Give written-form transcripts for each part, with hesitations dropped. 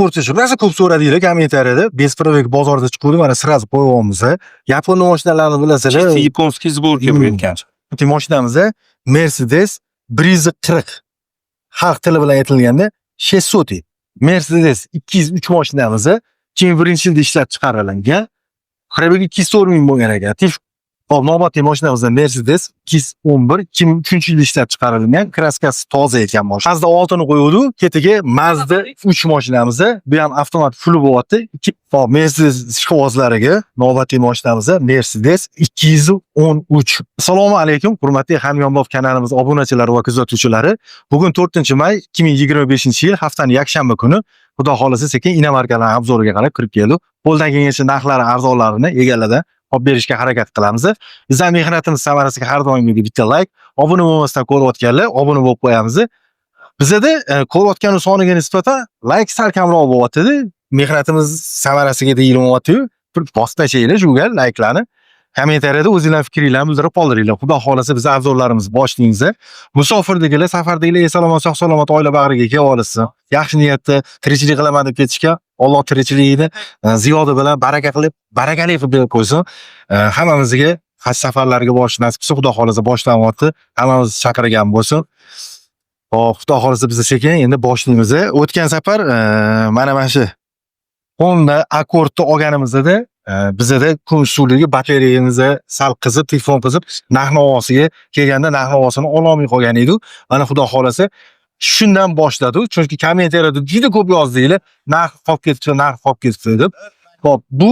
sportchi. Rosa ko'p so'radinglar kommentariyada. Bespravik bozorda chiqdi, mana sразу qo'yamiz. Yapon mashinalarini bilasizlar. Yaponskiy sborka bo'layotgan. Bu mashinamiz Mercedes Breeze 40. Xalq tili bilan aytilganda 600. Mercedes 203 mashinamiz 2001-yilda ishlab chiqarilgan. Qarabiga 204 ming bo'lgan ekan. Hop, navbatdagi mashinamiz Mercedes 211 2003-yilda ishlab chiqarilgan. Kraskasi toza ekan mashina. Mazda 6 ni qo'yuvdi, ketiga Mazda 3 mashinamiz. Bu ham avtomat full bo'lyapti. Hop, Mercedes ishqibozlariga navbatdagi mashinamiz Mercedes 213. Assalomu alaykum, hurmatli Hamyonbop kanalimiz obunachilari va kuzatuvchilari. Bugun 4-may 2025-yil haftaning yakshanba kuni. Xudo xolasa sekin inomarkalar obzoriga qarab kirib keldi. Qo'ldan kelgancha narxlari arzonlarini egalladi. Olib berishga harakat qilamiz. Bizning mehnatimiz samarasiga har doimgidek bitta like, obuna bo'lmasdan ko'rayotganlar obuna bo'lib qo'yamiz. Bizda ko'rayotgan soniga nisbatan like sal kamroq bo'lyapti. Mehnatimiz samarasiga deyilyapti. Bosib tashlaylar shuga like'larni. Kommentariyada o'zingizlar fikringizni bildirib qoldiringlar. Xudo xolasa biz arzonlarimiz boshlaymiz. Musofirdagilar, safardagilar salomat sog'-salomat oila bag'riga kelib olsin. Yaxshi niyatda tirikchilik qilaman deb ketishga Alloh tirikchiligini ziyoda bilan baraka qilib, barakali qilib berib qo'ysin. Hammamizga haj safarlariga borish nasib qilsa, Xudo xolasa boshlanyapti. Hammamiz chaqirgan bo'lsin. Xo'p, Xudo xolasa biz sekin endi boshlaymiz. O'tgan safar mana shu Honda Accordni olganimizda bizda kun suvligi batareyamiz sal qizib, telefon qizib, narx-navosiga kelganda narx-navosini ololmay qolgan edi. Mana Xudo xolasa shundan boshladi. Chunki kommentariyada juda ko'p yozdinglar, narx qolib ketdi, narx qolib ketdi deb. Xo'p, bu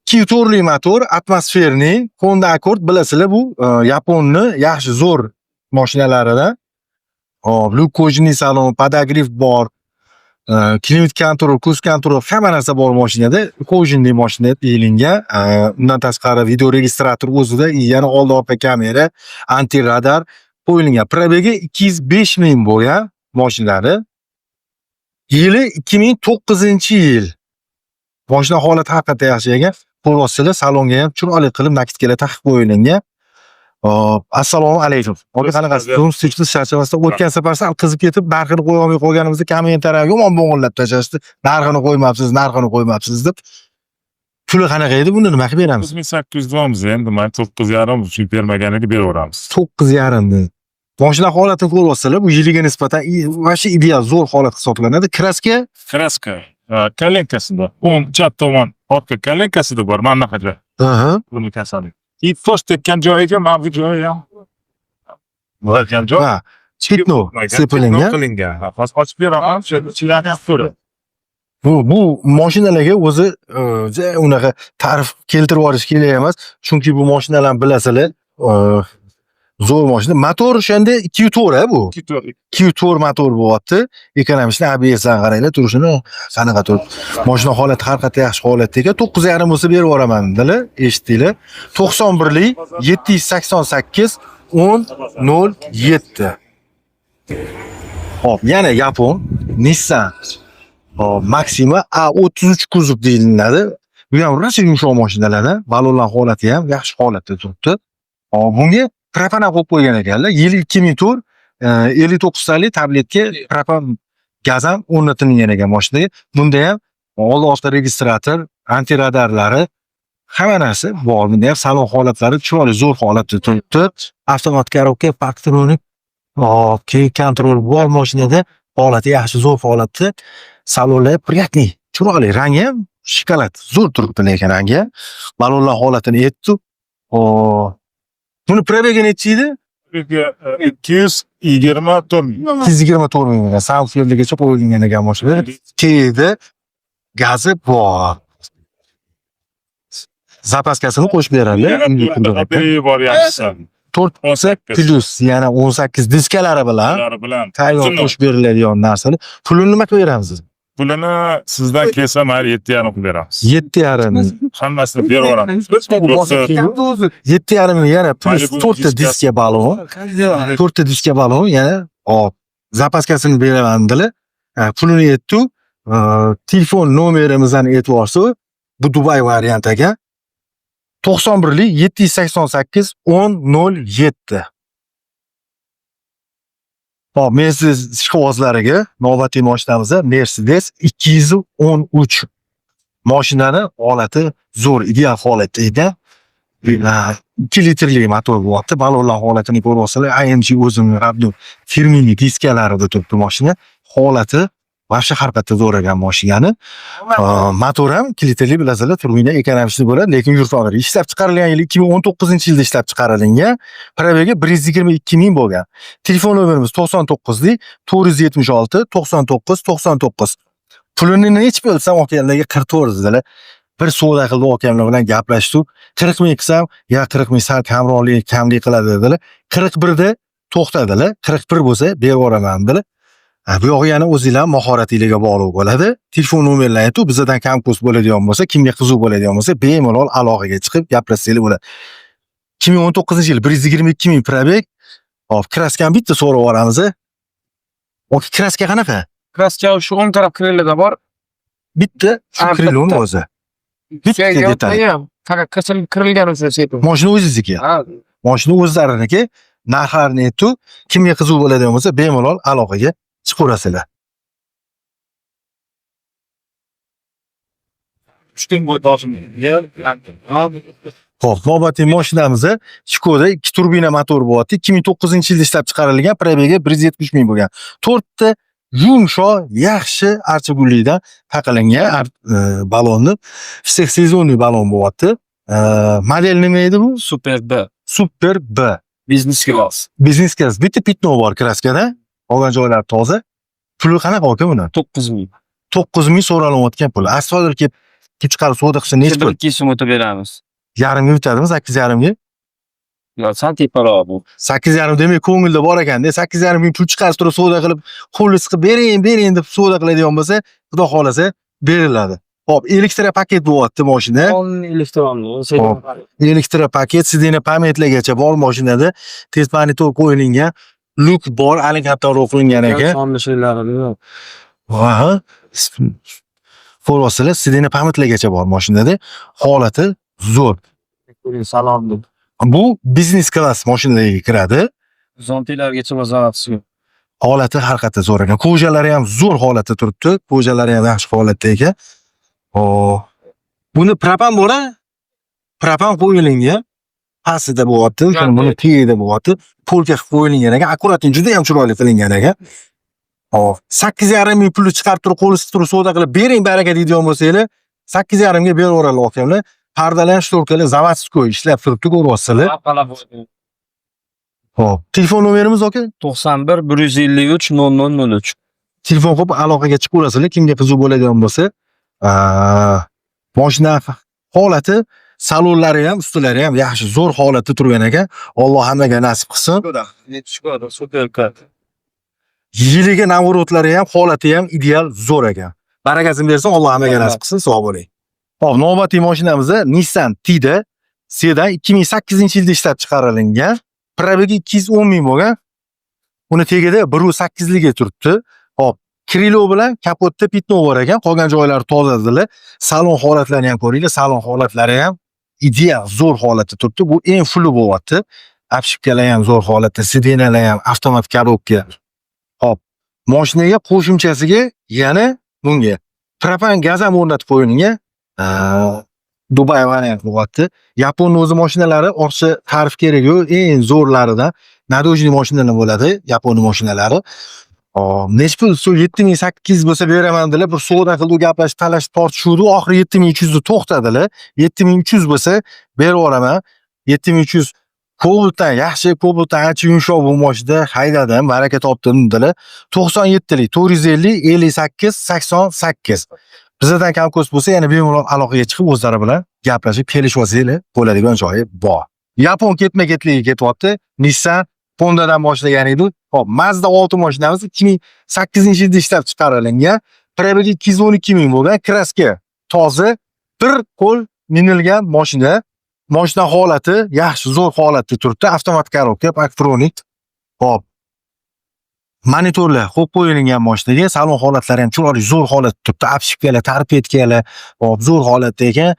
2 torli motor, atmosferli Honda Accord bilasizlar, bu Yaponni yaxshi zo'r mashinalaridan. Hop, lyukojniy salon, podogrif bor. Klimat kontrol, kuz kontrol hamma narsa bor mashinada. Kojinli mashina deyilgan. Undan tashqari video registrator o'zida, yana old orqa kamera, anti radar qo'yilgan. Probegi 205 ming bo'lgan mashinalari. Yili 2009-yil. Mashina holati haqiqatda yaxshi ekan. Qo'roslar salonga ham chiroyli qilib nakitkalar taqib qo'yilgan. Assalomu alaykum. Obi qanaqasiz? Turmush charchamasdan o'tgan safar sal qizib ketib, narxini qo'ya olmay qolganimizda kommentariyaga yomon bo'g'inlab tashlashdi. Narxini qo'ymabsiz deb. Puli qanaqa edi? Buni nima qilib beramiz? 9800 olamiz endi, men 9,5 uchun bermaganiga beraveramiz. 9,5 ni. Mashina holatini ko'ryapsizlar, bu yiliga nisbatan vashi ideal zo'r holat hisoblanadi. Kraska, kolenkasida, o'ng chap tomon orqa kolenkasida bor, mana bunaqa. Buni kasalik. First tekkan joyiga, mana bu joyi ham. Bo'lgan joy. Ha, chitno sepilingan. Hozir ochib beraman, ichidan ham ko'rib. Bu mashinalarga o'zi unaqa ta'rif keltirib yuborish kerak emas. Chunki bu mashinalarni bilasizlar, zo'r mashina. Motor o'shanda 2.4 bu. 2.4 motor bo'lyapti. Ekonomishni ABSdan qaranglar, turishini qanaqa turib. Mashina holati har qanday yaxshi holatda ekan. 9,5 bo'lsa berib yuboraman dedilar, eshitdinglar. 91lik 788 1007. Hop, yana Yapon Nissan Maxima A33 kuzov deyiladi. Bu ham rosa yumshoq mashinalardan. Balonlar holati ham yaxshi holatda turibdi. Bunga propan qo'yib qo'ygan ekanlar. Yili 2004 59 talik tabletga propan gaz ham o'rnatilgan ekan mashinaga. Bunda ham old orqa registrator, anti radarlari hamma narsa bor. Bunda ham salon holatlari chiroyli zo'r holatda turibdi. Avtomat korobka, parktronik, kontrol bor mashinada. Holati yaxshi zo'r holatda. Salonlar приятный, chiroyli, rangi ham shokolad, zo'r turibdi lekin rangi. Balonlar holatini aytdi. Buni probegi necha edi? 224 ming. 224 ming. Soundfieldgacha qo'yilgan ekan mashina. Keyida gazi bor. Zapaskasini qo'shib beradi. Batarey bor yaxshisi. 4 plus yana 18 diskalari bilan tayyor qo'shib beriladigan narsalar. Pulini nima qilib beramiz? Pulini sizdan kelsa mayli 7,5 qilib beramiz. 7,5. Hammasini berib yuboramiz. 7,5 yana plus 4 ta diska balon. 4 ta diska balon yana zapaskasini beraman dedilar. Pulini aytdi. Telefon nomerimizni aytib yuborsa, bu Dubay variant ekan. 91lik 788 1007. Hop, Mercedes ishqibozlariga navbatdagi mashinamiz Mercedes 213. Mashinani holati zo'r, ideal holatda edi. 2 litrli motor bo'lyapti. Balonlar holatini ko'rib olsalar, AMG o'zining Rabdun firmini diskalarida turibdi mashina. Holati vobshe har qatda zo'r ekan mashinani. Motor ham 2 litrli bilasizlar, turbina ekonomishli bo'ladi, lekin yurtxonada ishlab chiqarilgan yil 2019-yilda ishlab chiqarilgan. Probegi 122 ming bo'lgan. Telefon nomerimiz 99 476 99 99. Pulini nech bo'lsam okalarga qirtaverdilar. Bir savdo qildi okamlar bilan gaplashdik. 40 ming qilsam, ya 40 ming sal kamroqlik, kamlik qiladi dedilar. 41 da to'xtadilar. 41 bo'lsa berib yuboraman dedilar. Bu yo'q, yana o'zingizlar mahoratingizga bog'liq bo'ladi. Telefon nomerlarini aytib, bizdan kamkurs bo'ladigan bo'lsa, kimga qiziq bo'ladigan bo'lsa, bemalol aloqaga chiqib gaplashsangiz bo'ladi. 2019-yil 122 ming probeg. Hop, kraskani bitta so'rab olamiz. Oki, kraska qanaqa? Kraska shu o'ng taraf krelida bor. Bitta shu kriloni o'zi. Bitta detal. Faqat kirilgan o'zi setu. Mashina o'zizniki. Ha, Mashina o'zlariniki. Narxlarini aytib, kimga qiziq bo'ladigan bo'lsa, bemalol aloqaga chiqaverasizlar. Ushting bo'ydozim. Xo'p, navbatdagi mashinamiz Skoda 2 turbina motor bo'lyapti. 2009-yilda ishlab chiqarilgan, probegi 170 ming bo'lgan. 4 ta yumshoq, yaxshi archigullikdan taqalingan balonni, всех сезонный balon bo'lyapti. Model nima edi bu? Super B. Super B. Business class. Business class. Bitta pitno bor kraskada. Qolgan joylari toza. Puli qanaqa aka buni? 9 ming. 9 ming so'ralayotgan pul. Asfalt kelib chiqarib savdo qilsa necha pul? 2 so'm o'tib beramiz. Yarimga yutadimi? 8,5 ga? Yo, santiparoq bu. 8,5 demak ko'ngilda bor ekanda. 8,5 ming pul chiqarib turib savdo qilib, qo'lni siqib bering deb savdo qiladigan bo'lsa, xudo xolasa beriladi. Hop, elektr paket bo'lyapti mashina. Elektronli. Elektr paket, sidena pametlargacha bor mashinada. Tez monitor qo'yilgan. Luk bor, alligator qilingan ekan. Sonli shaylari yo'q. Ha. Ko'rasizlar, sidena pametlargacha bor mashinada. Holati zo'r. Salonni. Bu biznes klass mashinalarga kiradi. Zontilargacha bozorasiz. Holati har qatda zo'r ekan. Ko'jalari ham zo'r holatda turibdi. Ko'jalari ham yaxshi holatda ekan. Buni propan bora? Propan qo'yilgan. Pastida bo'lyapti, o'shani buni tagida bo'lyapti. Polka qilib qo'yilgan ekan. Akkuratni juda ham chiroyli qilingan ekan. 8,5 ming pulni chiqarib turib, qo'li siqib turib savdo qilib bering baraka deydigan bo'lsanglar, 8,5 ga berib yuboradi okamlar. Pardalar, shtorkalar zavodskoy ishlab turibdi, ko'ryapsizlar. Hop, telefon nomerimiz aka? 91 153 0003. Telefon qilib aloqaga chiqaverasizlar, kimga qiziq bo'ladigan bo'lsa. Mashina holati, salonlari ham, ustilari ham yaxshi, zo'r holatda turgan ekan. Alloh hammaga nasib qilsin. Skoda super kat. Yiliga navorotlari ham, holati ham ideal, zo'r ekan. Barakasini bersin, Alloh hammaga nasib qilsin. Sog' bo'ling. Hop, navbatdagi mashinamiz Nissan Tida sedan 2008-yilda ishlab chiqarilgan. Probegi 210 ming bo'lgan. Uni tagida 1.8 liga turibdi. Hop, krilo bilan kapotda pitno bor ekan. Qolgan joylari tozadilar. Salon holatlarini ham ko'ringlar. Salon holatlari ham ideal, zo'r holatda turibdi. Bu eng fulli bo'lyapti. Apshipkalar ham zo'r holatda, sidenalar ham avtomat korobka. Hop, mashinaga qo'shimchasiga yana bunga propan gaz ham o'rnatib qo'yilgan. Dubai variant bo'lyapti. Yapon o'zi mashinalari ortiqcha ta'rif kerak yo'q, eng zo'rlaridan nadojli mashinalar bo'ladi, Yapon mashinalari. Nech pul? 7800 bo'lsa beraman dedilar. Bir savdo qildi, gaplashib, talashib, tortishuvdi. Oxiri 7200 da to'xtadilar. 7300 bo'lsa berib yuboraman. 7300 Cobalt yaxshi, Cobalt ancha yumshoq bu mashina, haydadim, baraka topdim dedilar. 97 lik, 450 58 88. Bizdan kamkurs bo'lsa, yana bemalol aloqaga chiqib o'zlari bilan gaplashib kelishib olsanglar bo'ladigan joyi bor. Yapon ketma-ketligi ketyapti. Nissan Honda'dan boshlagan edi. Hop, Mazda 6 mashinamiz 2008-yilda ishlab chiqarilgan. Probegi 212 ming bo'lgan, kraska toza, bir qo'l minilgan mashina. Mashina holati yaxshi, zo'r holatda turibdi. Avtomat korobka, elektronik. Hop. Monitorlar qo'yib qo'yilgan mashinaga, salon holatlari ham chiroyli, zo'r holatda turibdi. Apshipkalar, tarpetkalar, hop, zo'r holatda ekan.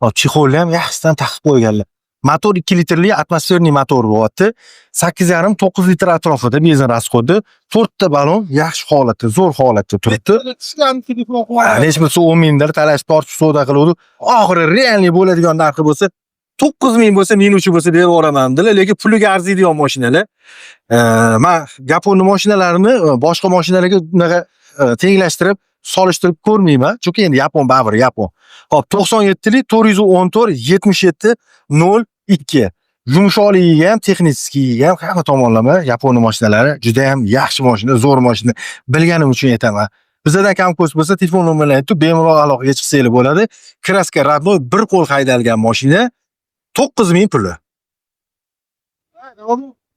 Hop, chexolni ham yaxshisidan taqib qo'yganlar. Motor 2 litrli atmosferniy motor bo'lyapti. 8,5-9 litr atrofida benzin rasxodi. 4 ta balon yaxshi holatda, zo'r holatda turibdi. Hech bo'lsa 10 minglar talash tortish savdo qiluvdi. Oxiri realniy bo'ladigan narxi bo'lsa 9 ming bo'lsa, minutchi bo'lsa berib yuboraman dedilar, lekin puliga arziydigan mashinalar. Men Yaponiya mashinalarini boshqa mashinalarga unaqa tenglashtirib, solishtirib ko'rmayman. Chunki endi Yapon baribir Yapon. Hop, 97lik 414 77 02. Yumshoqligiga ham, texniskiga ham hamma tomonlama Yaponiya mashinalari juda ham yaxshi mashina, zo'r mashina. Bilganim uchun aytaman. Bizdan kam ko'p bo'lsa, telefon nomerlarini aytib, bemalol aloqaga chiqsanglar bo'ladi. Kraska radnoy bir qo'l haydalgan mashina 9 ming puli.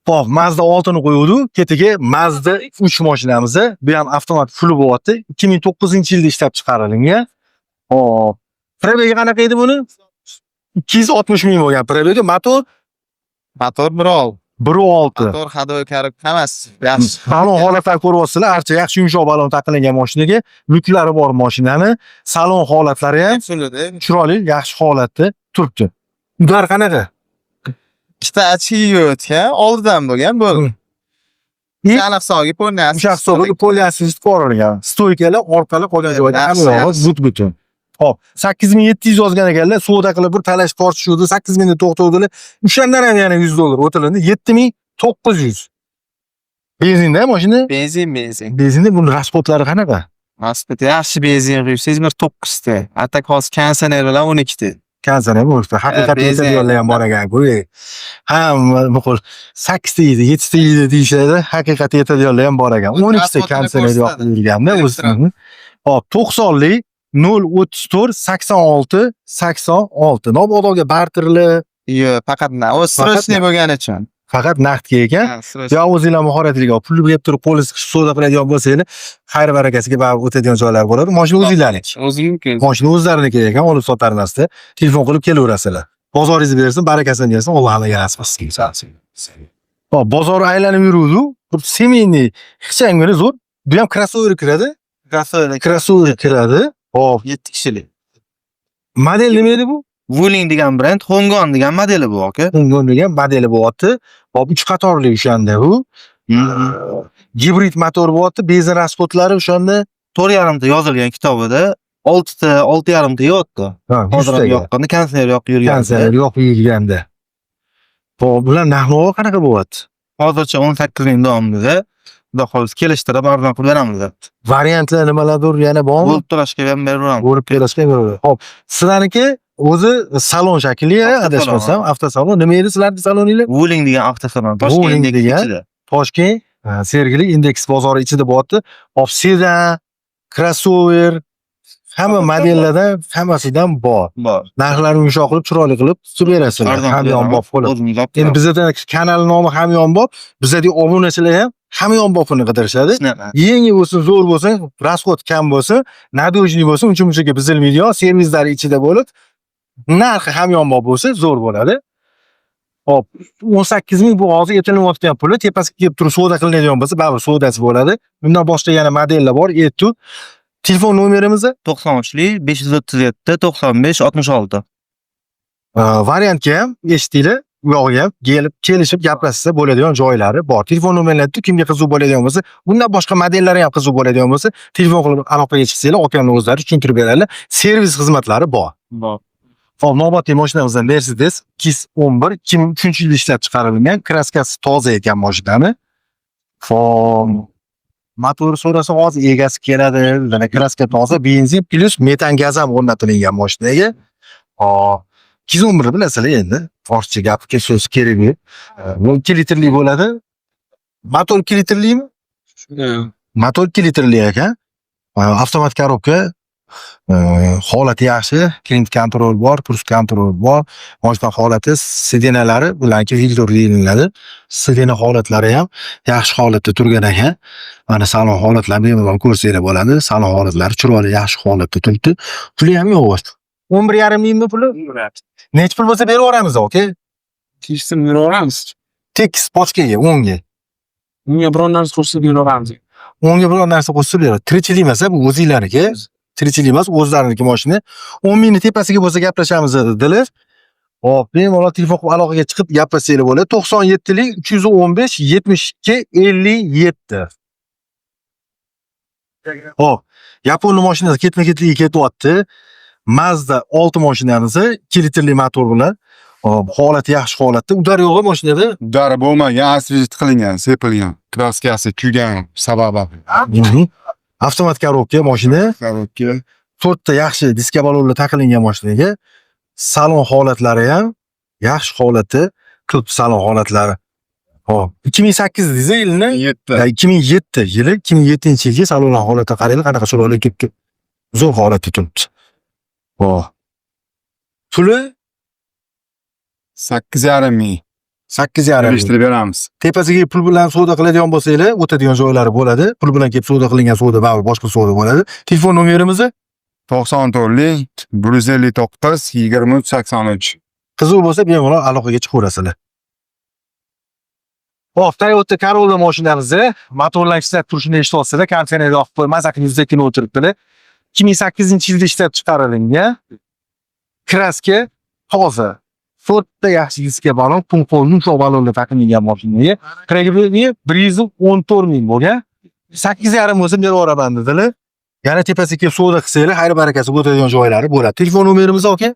Hop, Mazda 6 ni qo'yuvdi, ketiga Mazda 3 mashinamiz. Bu ham avtomat full bo'lyapti. 2009-yilda ishlab chiqarilgan. Hop. Probegi qanaqa edi buni? 260 ming bo'lgan probegi. Motor Motor 1.6. 1.6. Motor hadoy karik hammasi yaxshi. Salon holatlar ko'ryapsizlar, archa yaxshi yumshoq balon taqilgan mashinaga, lyuklari bor mashinani, salon holatlari ham chiroyli, yaxshi holatda turibdi. Ular qanaqa? Ikkita Achiyotga oldidan bo'lgan bu. Aniq hisobga polni O'sha hisobga polni assist ko'rilgan. Stoykalar orqali qolgan joyda hamma butun. Hop, 8700 yozgan ekanlar, savdo qilib bir talash tortishuvdi, 8000 da to'xtavdilar. O'shandan ham yana $100 o'tilindi, 7900. Benzinda mashina? benzin. Benzinda buni rasxodlari qanaqa? Aspet yaxshi benzin quysangiz 9 ta. Atak hozir kondisioner bilan 12 ta. Kondisioner bo'lsa, haqiqatda yetadiganlar ham bor ekan. Bu hamma muqul 8 ta edi, 7 ta edi deyishadi, haqiqatda yetadiganlar ham bor ekan. 12 ta kondisioner yoqilganda o'zini. Hop, 90lik 034 86 86. Nobodovga barterli. Yo'q, faqat o'z srochniy bo'lgani uchun. Faqat naqdga ekan. Yo o'zingizlar mahoratliga pul berib turib qo'lingiz savdo qiladigan bo'lsangiz, xayr barakasiga baribir o'tadigan joylar bo'ladi. Mashina o'zingizlarniki. O'zingniki. Mashina o'zlariniki ekan, olib sotarmasdi. Telefon qilib kelaverasizlar. Bozoringizni bersin, barakasini bersin, Alloh hammaga nasib qilsin. Hop, bozor aylanib yuruvdi. Bir semeyniy, hechangini zo'r. Bu ham crossover kiradi. Crossover kiradi. Hop, 7 kishilik. model nima edi bu? Wuling degan brend, Hongon degan modeli bu, aka. Hongon degan modeli bo'lyapti. Hop, 3 qatorli o'shanda bu. Gibrid motor bo'lyapti. Benzin rasxodlari o'shanda 4,5 ta yozilgan kitobida 6 ta, 6,5 ta yo'qdi. Hozir yoqqanda kondisioner yoqib yurgan. Kondisioner yoqib yurganda. Hop, bular narxi qanaqa bo'lyapti? Hozircha 18 ming davomida. Xudo xohlasa kelishtirib arzon qilib beramiz debdi. Variantlar nimalardir yana bormi? Bo'lib turashga ham beraveramiz. Bo'lib kelishga beradi. Hop, sizlarniki o'zi salon shakli, adashmasam, avtosalon. Nima edi sizlarning saloninglar? Wuling degan avtosalon. Wuling Toshkent degan. ichida. Toshkent, Sergeli Index bozori ichida bo'lyapti. Hop, sedan, crossover, hamma modellarda hammasidan bor. Bor. Narxlarini yumshoq qilib, chiroyli qilib tutib berasizlar. Hamyonbop qilib. O'zimiz olib Endi bizda kanal nomi hamyonbop, bizda obunachilar ham hamyonbopini qidirishadi. Yangi bo'lsin, zo'r bo'lsin, rasxod kam bo'lsin, nadojniy bo'lsin, uncha-munchaga buzilmaydigan servislari ichida bo'lib, narxi hamyonbop bo'lsa, zo'r bo'ladi. Hop, 18 ming bu hozir aytilayotgan puli, tepasiga kelib turib savdo qilinadigan bo'lsa, baribir savdasi bo'ladi. Bundan boshqa yana modellar bor, Etu. Telefon nomerimiz 93lik 537 95 66. Variantga ham eshitdinglar, u yog'iga ham kelishib gaplashsa bo'ladigan joylari bor. Telefon nomerlarini kimga qiziq bo'ladigan bo'lsa, bundan boshqa modellari ham qiziq bo'ladigan bo'lsa, telefon qilib aloqaga chiqsanglar, okamning o'zlari tushuntirib beradilar. Servis xizmatlari bor. Bor. Hop, navbatdagi mashinamizdan Mercedes 211 2003-yilda ishlab chiqarilgan, kraskasi toza ekan mashinani. Hop, motori so'rasa hozir egasi keladi, yana kraska toza, benzin plus metan gaz ham o'rnatilgan mashinaga. Hop, 211 bilasizlar endi, forscha gapga so'z kerak yo'q. 2 litrli bo'ladi. Motor 2 litrlimi? Motor 2 litrli ekan. Avtomat korobka, holati yaxshi, klient kontrol bor, cruise kontrol bor. Mashina holati, sidenalari bularki filtr deyiladi. Sidena holatlari ham yaxshi holatda turgan ekan. Mana salon holatlarini ham ko'rsanglar bo'ladi. Salon holatlari chiroyli, yaxshi holatda turibdi. Puli ham yo'q. 11,5 mingmi puli? Nech pul bo'lsa berib yuboramiz, aka? Tishsin yuraveramiz. Tekis pochkaga 10 ga. Unga biron narsa qo'shib yuraveramiz. 10 ga biron narsa qo'shib beradi. Tirikchilik emas, bu o'zinglarniki. Tirikchilik emas, o'zlariniki mashina. 10 mingni tepasiga bo'lsa gaplashamiz dedilar. Hop, bemalol telefon qilib aloqaga chiqib gaplashsanglar bo'ladi. 97lik 315 72 57. Hop, Yapon mashinasi ketma-ketligi ketyapti. Mazda 6 mashinamiz 2 litrli motor bilan. Hop, holati yaxshi holatda. Udar yo'q mashinada. Udari bo'lmagan, asvejit qilingan, sepilgan. Kraskasi kuygan sababi. Avtomat korobka mashina. Korobka. 4 ta yaxshi diska balonlar taqilgan mashinaga. Salon holatlari ham yaxshi holatda, ko'p salon holatlari. Hop, 2008 deysiz yilni? 2007 yili, 2007-yilgi salon holati qaranglar, qanaqa chiroyli ketdi. Zo'r holatda turibdi. Hop. Puli 8,5 ming. 8,5 ming. Yig'ishtirib beramiz. Tepasiga pul bilan savdo qiladigan bo'lsanglar, o'tadigan joylari bo'ladi. Pul bilan kelib savdo qilingan savdo va boshqa savdo bo'ladi. Telefon nomerimiz 94lik 159 23 83. qiziq bo'lsa, bemalol aloqaga chiqaverasizlar. Hop, Toyota Corolla mashinamiz motorlar ishlab turishini eshityapsizlar, konditsioner yoqib qo'yib, mazaki yuzdagina o'tiribdilar. 2008-yilda ishlab chiqarilgan. Kraska toza. 4 ta yaxshi diska balon, punqolning shu balonlar taqilgan mashinaga. Kragi 114 ming bo'lgan. 8,5 bo'lsa beraman dedilar. Yana tepasiga kelib savdo qilsanglar, xayr barakasi o'tadigan joylari bo'ladi. Telefon nomerimiz aka?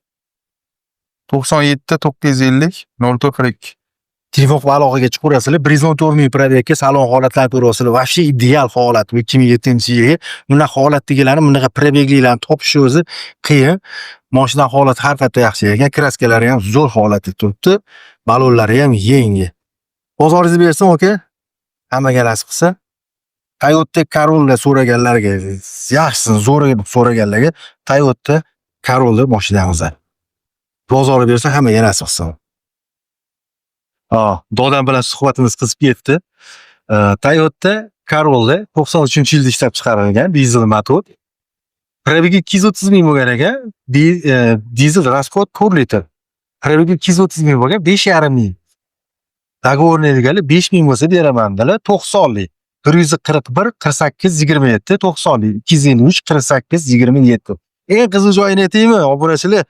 97 950 042. Telefon qilib aloqaga chiqaverasizlar. 114 ming probegga salon holatlarni ko'rasizlar. Vobshe ideal holat. 2007-yilgi bunaqa holatdagilarni, bunaqa probegliklarni topish o'zi qiyin. Mashina holati har qanday yaxshi ekan. Kraskalari ham zo'r holatda turibdi. Balonlari ham yangi. Bozoringizni bersin aka. Hammaga nasib qilsa. Toyota Corolla so'raganlarga, yaxshisin zo'r deb so'raganlarga Toyota Corolla mashinamiz. Bozori bersa hammaga nasib qilsin. Dodam bilan suhbatimiz qizib ketdi. Toyota Corolla 93-yilda ishlab chiqarilgan dizel motor. Probegi 230 ming bo'lgan ekan. Dizel расход 4 litr. Probegi 230 ming bo'lgan, 5,5 ming. Dogovorni egalik 5 ming bo'lsa beraman dedilar. 90lik 141 48 27 90lik 253 48 27. Eng qiziq joyini aytaymi, obunachilar?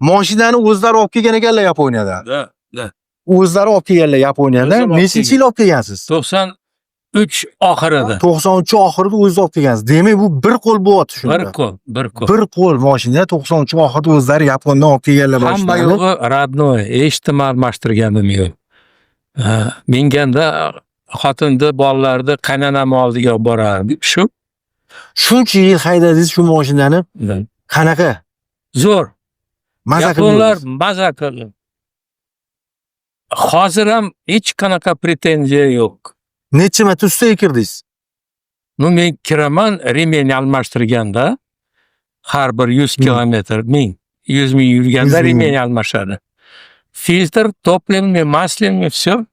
Mashinani o'zlari olib kelgan ekanlar Yaponiyadan. O'zlari olib kelganlar Yaponiyadan. Nechinchi yil olib kelgansiz? 93 oxirida. 93 oxirida o'zingiz olib kelgansiz. Demak, bu bir qo'l bo'lyapti shunda. Bir qo'l. Bir qo'l mashina 93 oxirida o'zlari Yaponiyadan olib kelganlar Hamma mashinani. yo'g'i radnoy, eshitdim almashtirganim yo'q. Minganda xotinni, bolalarni qaynonam oldiga olib borardi. Shu Shuncha yil haydadingiz shu mashinani. Qanaqa? zo'r. Maza Yaponlar qildingiz. maza qildi. Hozir ham hech qanaqa pretenziya yo'q. Necha marta ustiga kirdingiz? Men kiraman remень almashtirganda har bir 100 kilometr, 100 ming yurganda 100 ming. remень almashadi. Filtr, topливный, масляный, все.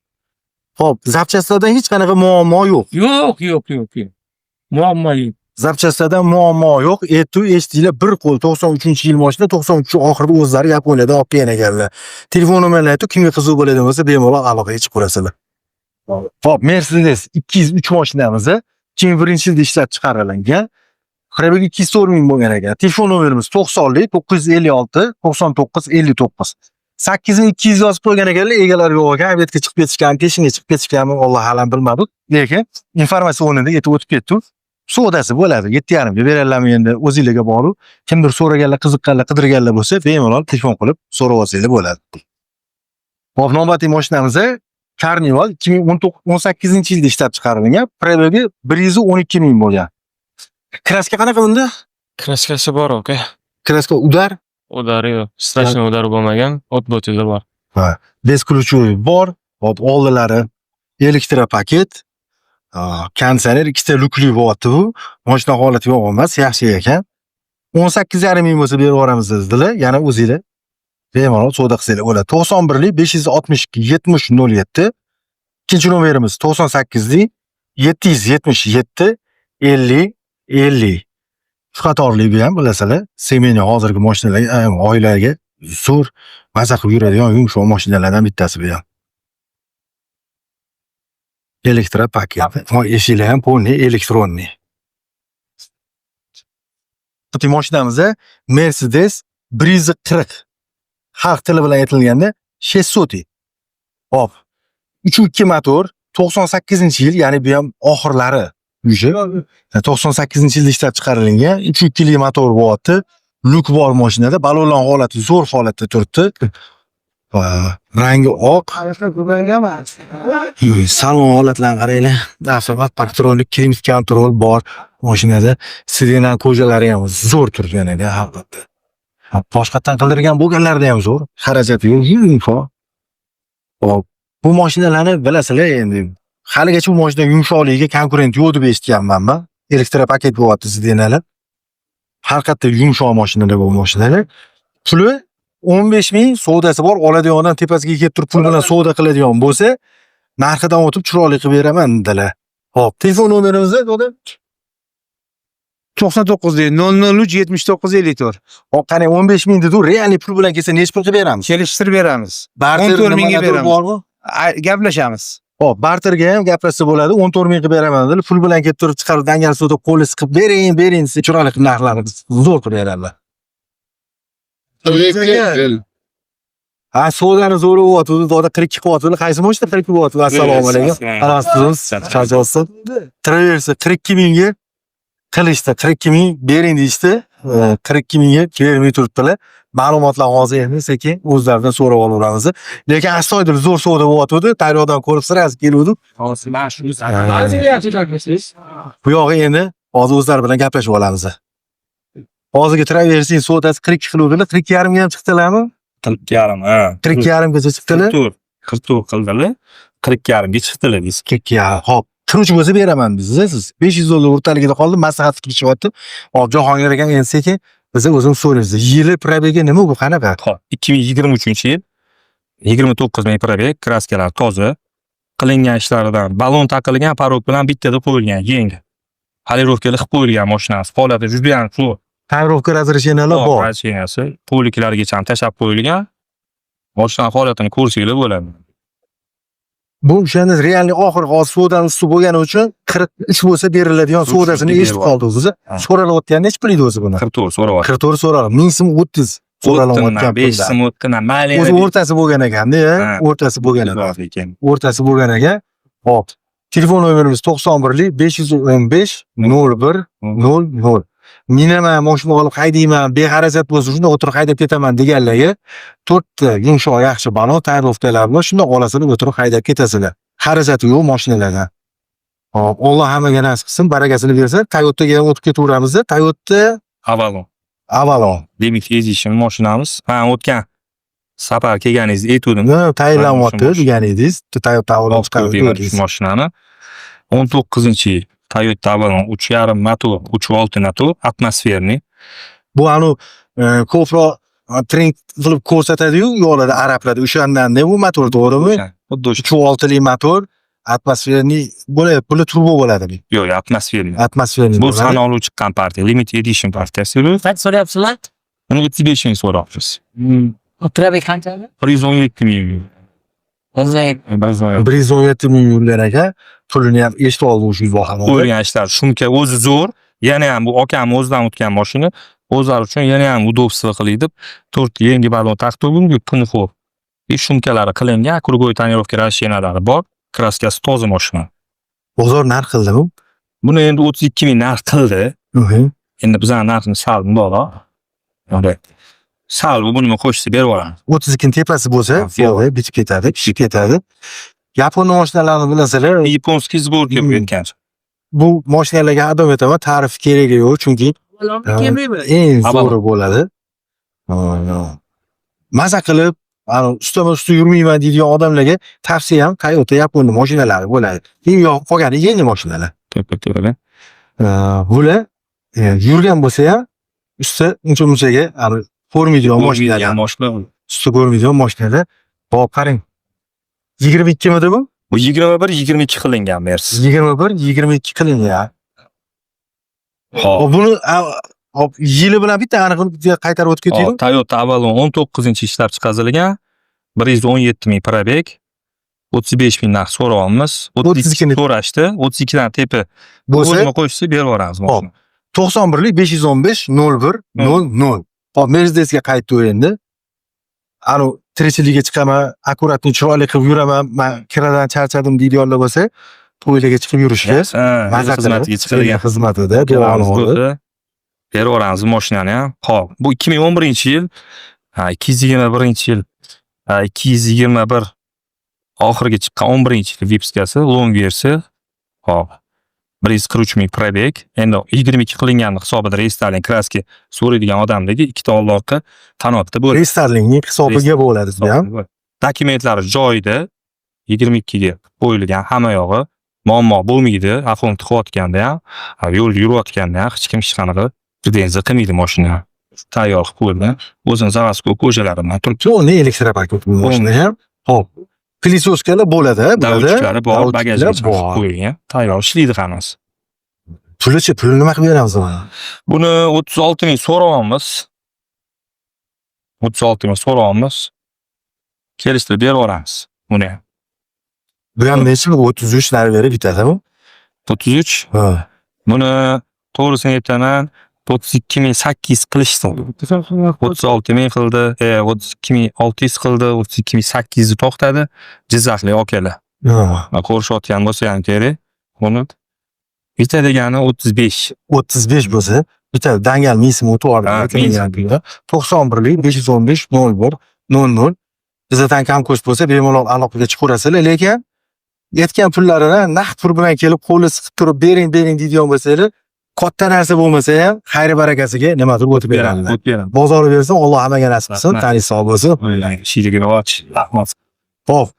Xo'p, zapchastlardan hech qanaqa muammo yo'q. Yo'q. Muammo yo'q. Zapchastlardan muammo yo'q. Eshitdinglar, bir qo'l 93-yil mashina 93 oxirida o'zlari Yaponiyadan olib kelgan ekanlar. Telefon nomerlarini aytib, kimga qiziq bo'ladigan bo'lsa, bemalol aloqaga chiqaverasizlar. Xo'p, Mercedes 203 mashinamiz 2001-yilda ishlab chiqarilgan. Probegi 204 ming bo'lgan ekan. Telefon nomerimiz 90lik 956 99 59. 8200 yozib qo'ygan ekanlar, egalari yo'q ekan. Obyektga chiqib ketishgan, peshinga chiqib ketishganmi, Alloh alam bilmadik. Lekin informatsiya o'rnida yetib o'tib ketdi. Savdosi bo'ladi. 7,5 ga berarlarmi endi o'zingizga bog'liq. Kimdir so'raganlar, qiziqqanlar, qidirganlar bo'lsa, bemalol telefon qilib so'rab olsanglar bo'ladi. Hop, navbatdagi mashinamiz Carnival 2018-yilda ishlab chiqarilgan. Probegi 112 ming bo'lgan. Kraska qanaqa bunda? Kraskasi bor aka. Kraska udar. Udari yo'q. Strashniy udari bo'lmagan, o't bo'tida bor. Ha, bez ключевой bor. Hop, oldilari elektropaket. Konditsioner ikkita lukli bo'lyapti bu. Mashina holati yo'q emas, yaxshi ekan. 18,5 ming bo'lsa berib yuboramiz dedilar. Yana o'zingizlar bemalol savdo qilsanglar bo'ladi. 91lik 562 70 07. Ikkinchi nomerimiz 98lik 777 50 50. Shu qatorli bu ham bilasizlar, semeni hozirgi mashinalar, oilaga zo'r maza qilib yuradigan yumshoq mashinalardan bittasi bu ham. Elektropaket. Eshiklar ham polniy elektronniy. Bu mashinamiz Mercedes 140. xalq tili bilan aytilganda 600. Hop. 3.2 motor 98-yil, ya'ni bu ham oxirlari уже 98-yilda ishlab chiqarilgan 3.2 lik motor bo'lyapti. Luk bor mashinada, balonlan holati zo'r holatda turibdi. Rangi oq. Salon holatlarini qaranglar. Avtomat patronik klimat kontrol bor mashinada. Sirena ko'jalari ham zo'r turganida, albatta. Boshqatdan qildirgan bo'lganlarda ham zo'r. Xarajati yo'q. Hop. Bu mashinalarni bilasizlar endi. Haligacha bu mashina yumshoqligiga konkurent yo'q deb eshitganman men. Elektropaket bo'lyapti Sidenalar. Har qatda yumshoq mashinalar bu mashinalar. Puli 15 ming savdosi bor. Oladigan odam tepasiga kelib turib pul bilan savdo qiladigan bo'lsa, narxidan o'tib chiroyli qilib beraman dedilar. Hop, telefon nomerimizni dedi. 99 deydi. 003 79 54. Hop, qani 15 ming dedi, realniy pul bilan kelsa necha pul qilib beramiz? Kelishtirib beramiz. 14 mingga beramiz. bormi? Gaplashamiz. Hop, barterga ham gaplashsa bo'ladi. 14 ming qilib beraman dedi. Pul bilan kelib turib chiqarib dangal suvda qo'li siqib bering desa chiroyli qilib narxlarni zo'r qilib beradilar. Ha, sodani zo'ri bo'lyapti. Doda 42 qilyapti. Qaysi mashina 42 bo'lyapti? Assalomu alaykum. Qarasiz, charjolsin. Traverse 42 mingga qilishdi. 42 ming bering deyishdi. 42 mingga bermay turibdilar. Ma'lumotlar hozir endi sekin o'zlaridan so'rab olaveramiz. Lekin astoydil zo'r savdo bo'lyapti. Tayyordan ko'rib sirasi keluvdi. Hozir mana shu Bu yog'i endi hozir o'zlari bilan gaplashib olamiz. Hozirgi Traverse savdosi 42 qiluvdilar. 42,5 ga ham chiqdilarmi? 40,5 ha. 42,5 gacha chiqdilar. 44 qildilar. 40,5 ga chiqdilar biz. 42,5. Hop. Turuvchi bo'lsa beraman siz. 500 dollar o'rtaligida qoldi, maslahat qilishyapti. Hop, Jahongir aka endi sekin biz o'zim so'raymiz. Yili probegi nima bu, qanaqa? Hop, 2023-yil 29 ming probeg, kraskalar toza. Qilingan ishlaridan balon taqilgan, parok bilan bittada qo'yilgan, yangi. Polirovkali qilib qo'yilgan mashinasi. Holati juda ham zo'r. Tayyorlovka razresheniylar bor. Razresheniyasi poliklargacha ham tashab qo'yilgan. Mashina holatini ko'rsanglar bo'ladi. Bu o'shanda realniy oxirgi hozir savdodan ustun bo'lgani uchun 43 bo'lsa beriladigan savdosini eshitib qoldik o'zi. So'ralayotganda necha pul edi o'zi buni? 44 so'rayapti. 44 so'raladi. 1000 so'm 30 so'ralayotgan 5 so'm o'ttina mayli. O'zi o'rtasi bo'lgan ekanda, o'rtasi bo'lgan ekan. O'rtasi bo'lgan ekan. Hop. Telefon nomerimiz 91 515 01 00. Minaman, mashina olib haydayman, bexarajat bo'lsa shunda o'tirib haydab ketaman deganlarga 4 ta yumshoq yaxshi balon tayyorlovkalar bilan shunda olasini o'tirib haydab ketasizlar. Xarajati yo'q mashinalardan. Hop, Alloh hammaga nasib qilsin, barakasini bersa, Toyotaga ham o'tib ketaveramiz. Toyota Avalon. Limited edition mashinamiz. Ha, o'tgan safar kelganingizni aytdim. Tayyorlanyapti degan edingiz. Toyota Avalon chiqarib mashinani 19-yil Toyota Avalon 3.5 motor, 3.6 motor, atmosferniy. Bu anu ko'proq trend qilib ko'rsatadi-yu, yo'llarda arablarda o'shandan bu motor to'g'rimi? Xuddi o'sha 3.6 lik motor, atmosferniy bo'ladi, puli turbo bo'ladi. Yo'q, atmosferniy. Atmosferniy. Bu sanolib chiqqan partiya, limited edition partiyasi. Qancha so'rayapsizlar? Uni 35 ming so'rayapmiz. Probeg qanchami? 117 ming. 117 ming yurgan ekan, pulini ham eshitib oldim shu bahona. Qo'yilgan ishlar, shumka o'zi zo'r. Yana ham bu akam o'zidan o'tgan mashina, o'zlari uchun yana ham udobstvo qilib deb 4 yangi balon taqdim kunxo'r. Shumkalari qilingan, krugoy tonirovka rashenalari bor, kraskasi toza mashina. Bozor narx qildimi? Buni endi 32 ming narx qildi. Endi bizning narximiz sal bundoq. Sal buni qo'shsa berib yuboramiz. 32 ning tepasi bo'lsa, yo'q, bitib ketadi, pishib ketadi. Yapon mashinalarini bilasizlar, Yaponskiy sborka bu ekan. Bu mashinalarga adam aytaman, ta'rif keragi yo'q, chunki eng zo'ri bo'ladi. Maza qilib, ustma-ust yurmayman deydigan odamlarga tavsiyam Toyota Yapon mashinalari bo'ladi. Eng yoqib qolgani yengil mashinalar. To'ppa-to'g'ri. Bular yurgan bo'lsa ham usti uncha-munchaga ko'rmaydigan mashinalar. Usti ko'rmaydigan mashinalar. Hop, qarang. 22 mi bu? Bu 21-22 qilingan Mercedes. 21-22 qilingan. Hop, buni hop yili bilan bitta aniqlik qaytarib o'tib ketaylik. Toyota Avalon 19-yil ishlab chiqarilgan. 117 ming probeg. 35 ming narx so'rayapmiz. 32 so'rashdi. 32 dan tepa bo'lsa, qo'shsa berib yuboramiz mashina. 91 515 01 00. Hop, Mercedesga qaytdi endi. anu tirikchilikka chiqaman, akkuratni chiroyli qilib yuraman, men kiradan charchadim deydiganlar bo'lsa, to'ylarga chiqib yurishga maza xizmatiga chiqadigan xizmatida duoni olib beraveramiz mashinani ham. Xo'p, bu 2011-yil, 221-yil, 221 oxiriga chiqqan 11-yil vipskasi, long versiya. Xo'p. 143 ming probeg. Endi 22 qilingan hisobida restarling kraska so'raydigan odamdagi ikkita old orqa qanotda bo'ladi. restarlingning hisobiga bo'ladi bu ham. Dokumentlari joyida 22 ga qo'yilgan hamma yog'i muammo bo'lmaydi. Afon qilayotganda ham, yo'l yurayotganda ham hech kim hech qanaqa pretenziya qilmaydi mashina. Tayyor qilib qo'yilgan. O'zini zavazko ko'chalari bilan turibdi. Yo'lni elektropaket mashina ham. Xo'p. Pilisoskalar bo'ladi, Davlatchiklari bor, bagajga bor. qo'yilgan. Tayyor ishlaydi hammasi. Pulichi, pulni nima qilib beramiz mana? Buni 36 ming so'rayapmiz. 36 ming so'rayapmiz. Kelishtirib beraveramiz buni ham. Bu ham necha 33 narx berib bitadimi? 33. Ha. Buni to'g'risini aytaman, 32.800 qilishdi. 36.000 qildi, 32.600 qildi, 32.800 to'xtadi. Jizzaxlik akalar. Ha. Ko'rishayotgan bo'lsa ham kerak. Buni bitta degani 35. 35 bo'lsa, bitta dangal mismi o'tib Ha, oladi. 91lik 515 01 00. Bizdan kam ko'ch bo'lsa, bemalol aloqaga chiqaverasizlar, lekin yetgan pullarini naqd pul bilan kelib qo'li siqib turib bering deydigan bo'lsanglar, katta narsa bo'lmasa ham xayri barakasiga nimadir o'tib beradi. Bozori bersin, Alloh hammaga nasib qilsin, tani sog' bo'lsin. Shiyligini och. Rahmat. Xo'p.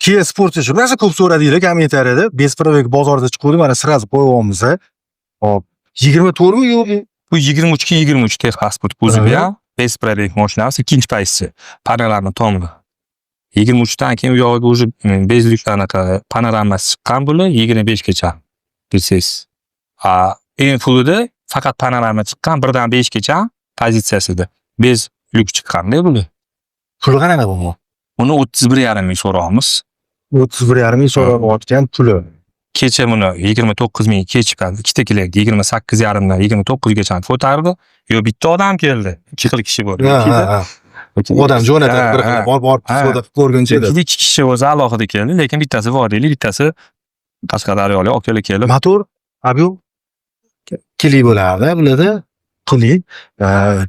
Kia Sportage rosa ko'p so'radinglar kommentariyada. Bespravik bozorda chiqdi, mana sirazi qo'yibamiz. Xo'p. 24 mi yo'q? Bu 23 ga 23 texpasport kuzovi ham. Bespravik mashinasi ikkinchi paysi. Panoramni tomli. 23 dan keyin u yog'iga уже bezlik anaqa panoramasi chiqqan bular 25 gacha. Bilsangiz. Eng fullida faqat panorama chiqqan 1 dan 5 gacha pozitsiyasida. Bez lyuk chiqqanda bular. Puli qanaqa bu? Uni 31,5 ming so'rayapmiz. 31,5 ming so'rayotgan puli. Kecha buni 29 ming kechib qoldi. Ikkita keladi 28,5 dan 29 gacha ko'tardi. Yo bitta odam keldi. 2 xil kishi bor. Odam jo'natib bir xil bor savdo qilib ko'rguncha edi. 2 kishi o'zi alohida keldi, lekin bittasi vodiylik, bittasi Qashqadaryolik akalar keldi. Motor abu kili bo'ladi, bularda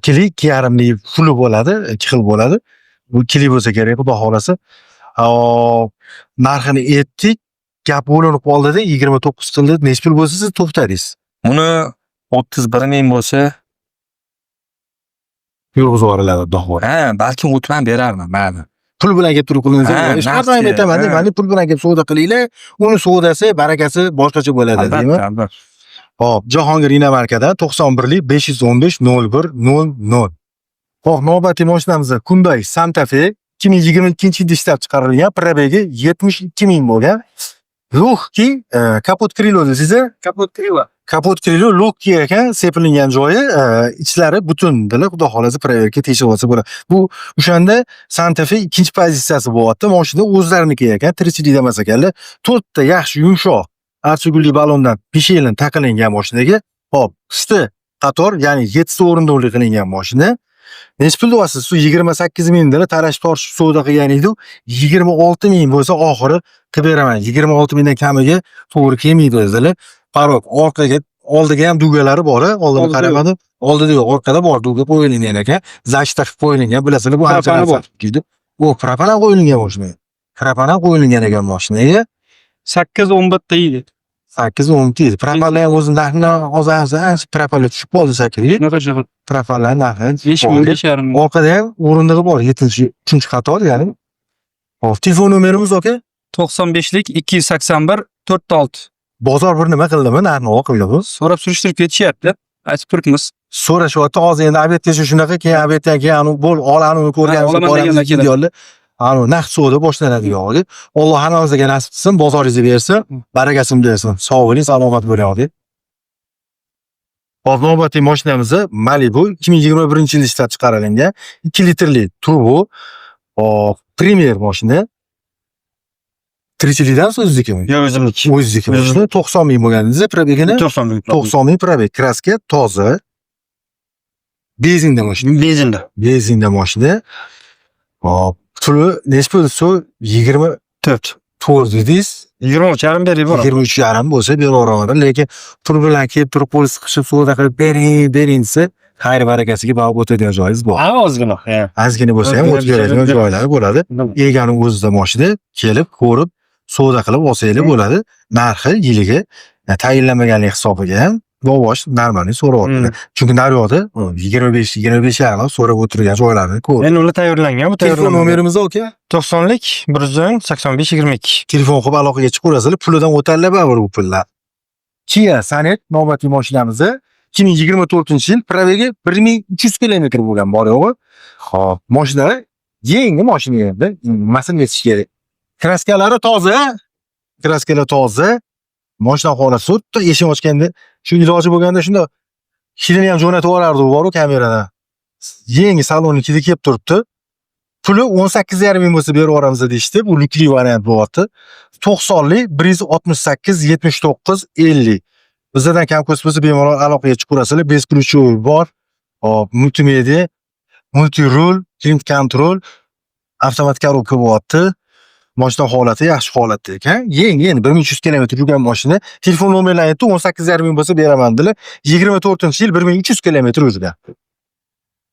kili 2,5 lik fuli bo'ladi, 2 xil bo'ladi. Bu kili bo'lsa kerak, xudo xolasa. Narxini aytdik, gap bo'linib qoldida 29 qildi, necha pul bo'lsa siz to'xtadingiz. Uni 31 ming bo'lsa, yurg'izib yuboriladi, xudo xolasa. balki o'tman berarman, mayli. Pul bilan kelib turib qilinsa, har doim aytaman, mana pul bilan kelib savdo qilinglar, uni savdasi, barakasi boshqacha bo'ladi, deymi? Albatta. Hop, Jahongir Inamarkadan 91lik 515 01 00. Xo'p, navbatdagi mashinamiz Hyundai Santa Fe 2022-yilda ishlab chiqarilgan, probegi 72 ming bo'lgan. Logki kapot krilo deysiz-a? Kapot krilo logki ekan, sepilingan joyi, ichlari butun dilar, xudo xolasa probegga tekshirib olsa bo'ladi. Bu o'shanda Santa Fe ikkinchi pozitsiyasi bo'lyapti. Mashina o'zlariniki ekan, tirikchilik emas ekanlar. 4 ta yaxshi yumshoq archigulli balondan pishelin taqilingan mashinaga. Hop, uchta qator, ya'ni 7 ta o'rindiqli qilingan mashina. Necha pul deyapsiz? Shu 28 ming lira tarash tortishib savdo qilgan edi. 26 ming bo'lsa oxiri qilib beraman. 26 mingdan kamiga to'g'ri kelmaydi o'zlari. Qarab, orqaga, oldiga ham dugalari bor, oldini qaramadim. Oldida yo'q, orqada bor, duga qo'yilgan ekan. Zashta qilib qo'yilgan, bilasizlar, bu ancha bor. Bu propana qo'yilgan mashina. Propana qo'yilgan ekan mashinaga 8-11 deydi. 8-10 deydi. Propalar ham o'zi narxini hozir propalar tushib qoldi shekilli. Nima Propalar narxi 5,5 orqada ham o'rindig'i bor, 7-3 qator, ya'ni. Hop, telefon nomerimiz aka? 95lik 281 46. Bozor bir nima qildimi? Narxni o'qiydi. So'rab surishtirib ketishyapti. Aytib turibmiz. So'rashyapti, hozir endi obedga shunaqa, keyin obeddan keyin bo'l, olanini ko'rganmiz, naqd savdo boshlanadi yo'q. Alloh hammamizga nasib qilsin, bozoringizni bersin, barakasini bersin. Sog' bo'ling, salomat bo'ling. Hop, navbatdagi mashinamiz Malibu 2021-yilda ishlab chiqarilgan 2 litrli turbo Premier mashina. Tirikchilikdan o'ziznikimi? Yo'q, o'zimniki. O'zizniki mashina 90 ming bo'lganingiz, probegini 90 ming. 90 ming probeg, kraska toza. Benzinda mashina. Benzinda. Benzinda mashina. Hop, puli nechi bo'ldi? 24 dedingiz. 23,5 berib boraman. 23,5 bo'lsa beraveraman. Lekin pul bilan kelib turib qo'l siqishib savdo qilib bering desa, xayr barakasiga bog'ib o'tadigan joyingiz bor. Ozgina. Ozgina bo'lsa ham o'tib beradigan joylari bo'ladi. Egani o'zida mashina kelib, ko'rib, savdo qilib olsanglar bo'ladi. Narxi yiliga tayinlanmaganlik hisobiga ham bosh normalniy so'rayapti. Chunki naryoqda 25 yarim so'rab o'tirgan joylarni ko'p. Men ular tayyorlangan, bu Telefon nomerimiz aka. 90lik 110 85 22. Telefon qilib aloqaga chiqaverasizlar, pulidan o'tadilar baribir bu pullar. Kia Sonet navbatli mashinamizni 2024-yil probegi 1300 kilometr bo'lgan bor yo'g'i. Xo'p, mashina yangi mashina endi, nimasini aytish kerak. Kraskalari toza. Kraskalar toza. Mashina holati sudda eshik ochganda shu iloji bo'lganda shunda kilini ham jo'natib yuborardi u kameradan. Yangi salonnikida kelib turibdi. Puli 18,5 ming bo'lsa berib yuboramiz deyishdi. Bu lukli variant bo'lyapti. 90lik 168 79 50. Bizdan kam ko'p bo'lsa bemalol aloqaga chiqaverasizlar. Bez ключевой bor. Hop, multimedia, multirul, climate control, avtomat korobka bo'lyapti. Mashina holati yaxshi holatda ekan. Yangi 1300 kilometr yurgan mashina. Telefon nomerlarini aytdi, 18,5 ming bo'lsa beraman dedilar. 24-yil 1300 kilometr yurgan.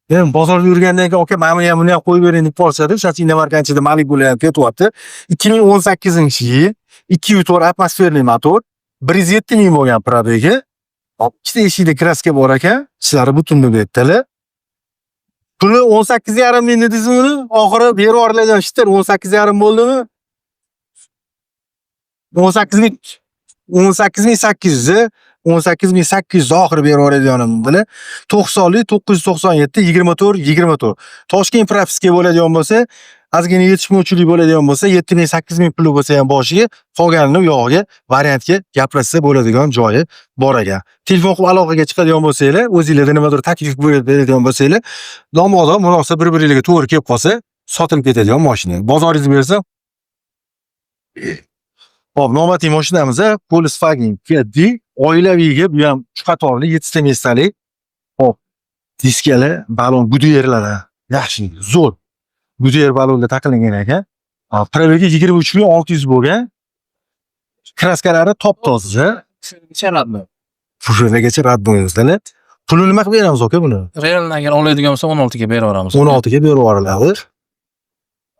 Men bozorda yurgandan keyin aka, mana buni ham qo'yib bering deb qolsadi. Shachina markanchida Malik bilan ketyapti. 2018-yil 204 atmosferli motor, 107 ming bo'lgan probegi. Ikkita eshikda kraska bor ekan. Ishlari butun deb aytdilar. Puli 18,5 ming dedingizmi? Oxiri berib yuboriladigan ishlar 18,5 bo'ldimi? 18,800 oxiri berib yuboradiganim dedilar. 90lik 997 24. Toshkent propiska bo'ladigan bo'lsa, ozgina yetishmovchilik bo'ladigan bo'lsa, 7,000-8 ming puli bo'lsa ham boshiga, qolganini yog'iga variantga gapirsa bo'ladigan joyi bor ekan. Telefon qilib aloqaga chiqadigan bo'lsanglar, o'zingizlarda nimadir taklif beradigan bo'lsanglar, domoda munosib bir-biringizga to'g'ri kelib qolsa, sotilib ketadigan mashina. Bozoringiz bersa, hop, navbatli mashinamiz Volkswagen Caddy, oilaviyga bu ham 3 qatorli 7 ta mestalik. Hop, diskali balon guduyerlari yaxshi, zo'r. Guduyer balonga taqilgan ekan. Probegi 23,600 bo'lgan. Kraskalari top toza. Fushagacha rad bo'lganlar. Pulini nima qilib beramiz aka buni? Realdan agar oladigan bo'lsa 16 ga berib yuboramiz. 16 ga berib yuboriladi.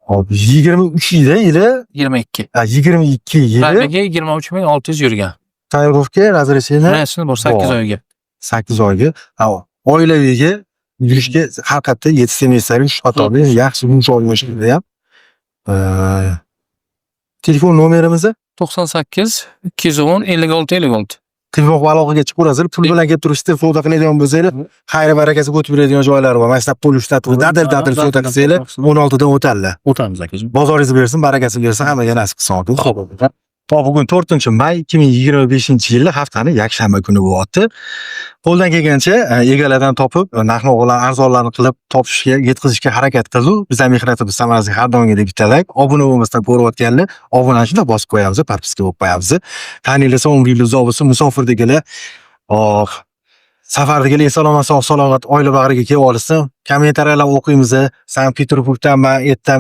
Hop, 23 yili 22. 22 yili. Probegi 23,600 yurgan. Tayyorlovka, razрешение Rasmi bor 8 oyga. 8 oyga. Oilaviyga yurishga haqiqatda 7 semestr 3 qatorli yaxshi yumshoq mashina ham. Telefon nomerimiz 98 210 56 56. Telefon aloqaga chiqaverasizlar. Pul bilan kelib turishda savdo qiladigan bo'lsanglar, xayr barakasi o'tib beradigan joylari bor. Mana pul ishlatib, dadil savdo qilsanglar, 16 dan o'tadilar. O'tamiz akachim. Bozoringiz bersin, barakasi bersin, hammaga nasib qilsin. Xo'p. Bugun 4-may 2025-yil haftani yakshanba kuni bo'lyapti. Qo'ldan kelgancha egalardan topib, narx-navolarni arzonlarni qilib topishga, yetkazishga harakat qildik. Bizning mehnatimiz samarasiga har doimgidek bittalik. Obuna bo'lmasdan ko'rayotganlar, obunachini bosib qo'yamiz, parpiska bo'lib qo'yamiz. Taninglar umringiz uzoq bo'lsin, musofirdagilar, safardagilar salomat oila bag'riga kelib olsin. Kommentariyalar o'qiymiz. Sankt-Peterburgdan, etdan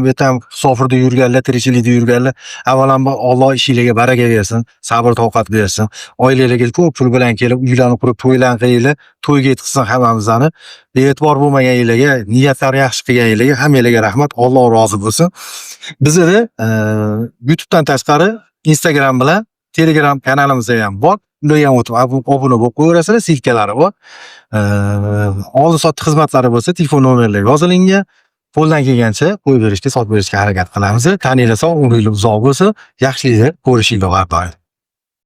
musofirda yurganlar, tirikchilikda yurganlar, avvalambor Alloh ishingizga baraka bersin, sabr toqat bersin. Oilalarga ko'p pul bilan kelib, uylarni qurib, to'ylarni qilinglar, to'yga yetkazsin hammamizni. E'tibor bo'lmaganlarga, niyatlari yaxshi qilganlarga hammalarga rahmat, Alloh rozi bo'lsin. Bizda YouTubedan tashqari Instagram bilan Telegram kanalimiz ham bor. Ularga ham o'tib obuna bo'lib qo'yaverasizlar, silkalari bor. Oldi-sotdi xizmatlari bo'lsa, telefon nomerlari yozilingan. Qo'ldan kelgancha qo'yib berishga, sotib berishga harakat qilamiz. Taninglar sog', umringiz uzoq bo'lsin. Yaxshiliklar ko'rishinglar har doim.